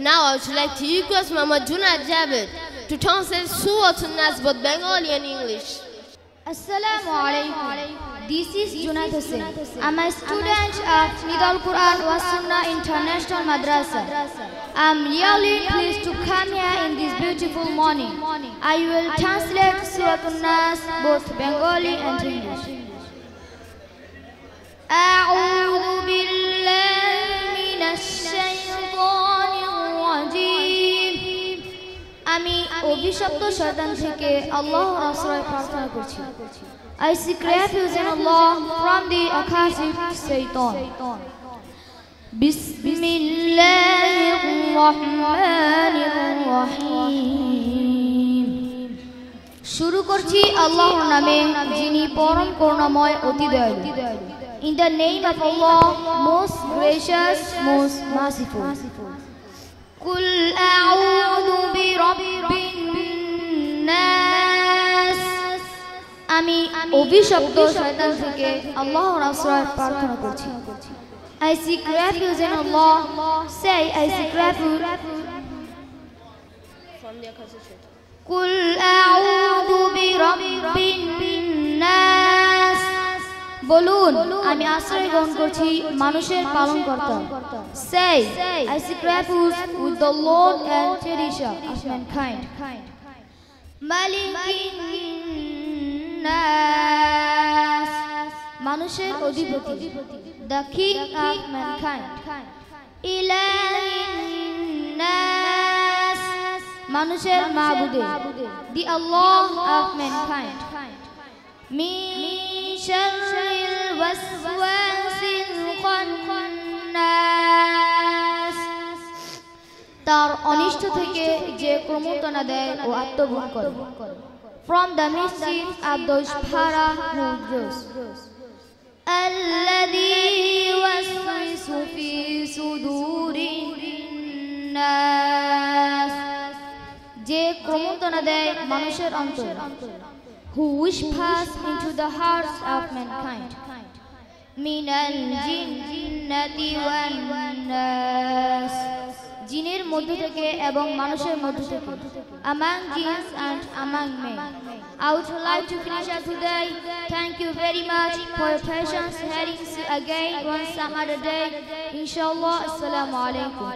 Now I would like to request Muhammad Junad Jabir to translate Surah An-Nas both Bengali and English. Assalamu alaikum. This is Junad Hussain. I'm a student at Nidal Quran wa Sunnah International Madrasa. I'm really pleased to come here in this beautiful morning. I will translate Surah An-Nas both Bengali and English. أعوذ بالله من الشيطان الرجيم. আমি অভিশপ্ত শয়তান থেকে আল্লাহর আশ্রয় প্রার্থনা করছি। I seek refuge in Allah from the accursed Satan. Bismillahir Rahmanir Rahim. শুরু করছি আল্লাহর নামে যিনি পরম করুণাময় অতি দয়ালু। In the name of Allah, most gracious, most merciful. Qul a'udhu bi rabbin nas. আমি অভিশপ্ত শয়তান থেকে আল্লাহর আশ্রয় প্রার্থনা করছি। I seek refuge in Allah. Say, I seek refuge From the accursed shaitan. Qul a'udhu bi rabbin nas. বলুন আমি আশ্রয় গ্রহণ করছি মানুষের পালনকর্তা। Say, I seek refuge with the Lord and cherisher of mankind. Malikin nas. মানুষের অধিপতি। The king of mankind. Ilahin nas. মানুষের মাবুদে। The Allah of mankind. Min sharril waswasil khannas. তার অনিষ্ট থেকে যে ক্রমোত্তনা দেয় ও আত্মভোগ করে। From the mischief of those para who grows. Alladhi waswisu fi sudurin nas. যে ক্রমোত্তনা দেয় মানুষের অন্তরে। Who whispers into the hearts of mankind. Minal jinnati wan nas. জিনের মধ্য থেকে এবং মানুষের মধ্য থেকে। Among jinns and among men. I would like to finish up today. Thank you very much for your patience. Heading again on some other day. Inshallah. Assalamu alaikum.